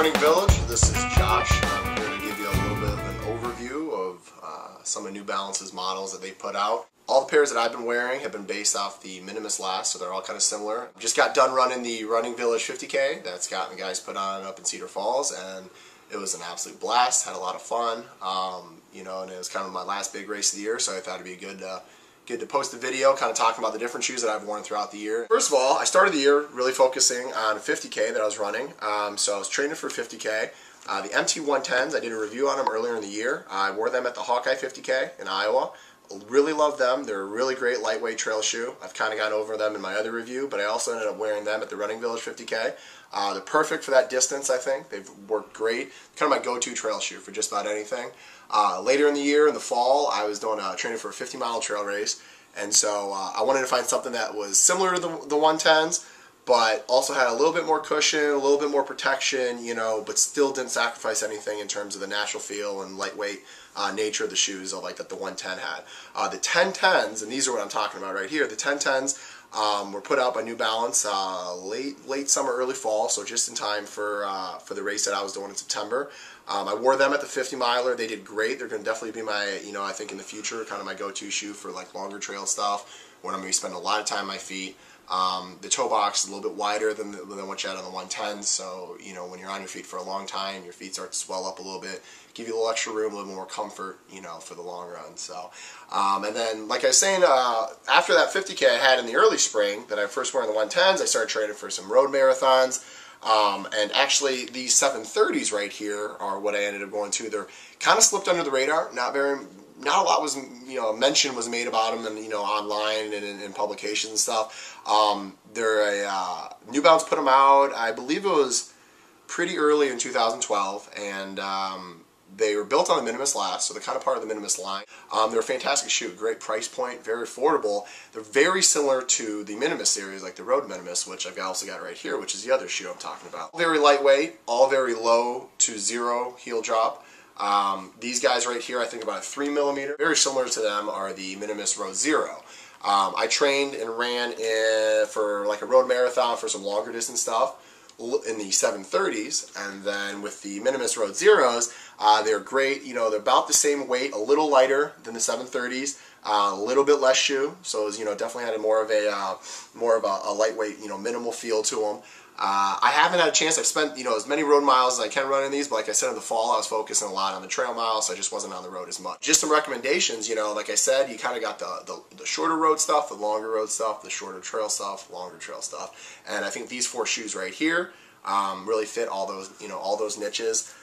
Running Village. This is Josh. I'm here to give you a little bit of an overview of some of New Balance's models that they put out. All the pairs that I've been wearing have been based off the Minimus last, so they're all kind of similar. Just got done running the Running Village 50K that Scott and the guys put on up in Cedar Falls, and it was an absolute blast. Had a lot of fun, and it was kind of my last big race of the year, so I thought it'd be good to post a video kind of talking about the different shoes that I've worn throughout the year. First of all, I started the year really focusing on 50K that I was running, so I was training for 50K. The MT110s, I did a review on them earlier in the year. I wore them at the Hawkeye 50K in Iowa. Really love them. They're a really great lightweight trail shoe. I've kind of gone over them in my other review, but I also ended up wearing them at the Running Village 50K. They're perfect for that distance, I think. They've worked great. Kind of my go-to trail shoe for just about anything. Later in the year, in the fall, I was doing training for a 50-mile trail race, and so I wanted to find something that was similar to the 110s, but also had a little bit more cushion, a little bit more protection, but still didn't sacrifice anything in terms of the natural feel and lightweight nature of the shoes like that the 110 had. The 1010s, and these are what I'm talking about right here, the 1010s were put out by New Balance late summer, early fall, so just in time for the race that I was doing in September. I wore them at the 50 miler. They did great. They're going to definitely be my, I think in the future, kind of my go-to shoe for like longer trail stuff, when I'm going to be spending a lot of time on my feet. The toe box is a little bit wider than what you had on the 110s, so when you're on your feet for a long time, your feet start to swell up a little bit, give you a little extra room, a little more comfort, for the long run. So, and then like I was saying, after that 50K I had in the early spring that I first wore in the 110s, I started training for some road marathons. And actually these 730s right here are what I ended up going to. They're kind of slipped under the radar. Not a lot was, mention was made about them, and online and in publications and stuff. They're New Balance put them out. I believe it was pretty early in 2012, and they were built on the Minimus last, so they're kind of part of the Minimus line. They're a fantastic shoe, great price point, very affordable. They're very similar to the Minimus series, like the Road Minimus, which I've also got right here, which is the other shoe I'm talking about. Very lightweight, all very low to zero heel drop. These guys right here, I think about a 3mm. Very similar to them are the Minimus Road Zero. I trained and ran for like a road marathon for some longer distance stuff in the 730s, and then with the Minimus Road Zeros, they're great. They're about the same weight, a little lighter than the 730s, a little bit less shoe, so it was, definitely had more of a lightweight, minimal feel to them. I haven't had a chance. I've spent as many road miles as I can run in these, but like I said, in the fall I was focusing a lot on the trail miles, so I just wasn't on the road as much. Just some recommendations, like I said, you kind of got the shorter road stuff, the longer road stuff, the shorter trail stuff, longer trail stuff, and I think these four shoes right here really fit all those niches.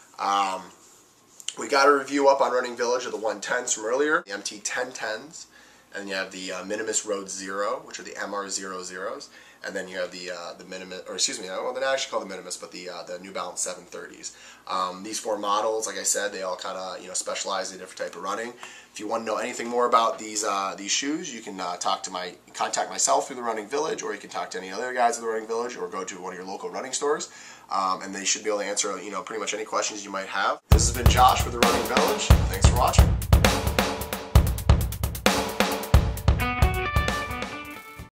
We got a review up on Running Village of the 110s from earlier, the MT1010s, and you have the Minimus Road Zero, which are the MR00s. And then you have the Minimus, or excuse me, well, they're not actually called the Minimus, but the New Balance 730s. These four models, like I said, they all kind of specialize in a different type of running. If you want to know anything more about these shoes, you can contact myself through the Running Village, or you can talk to any other guys at the Running Village, or go to one of your local running stores, and they should be able to answer pretty much any questions you might have. This has been Josh with the Running Village. Thanks for watching.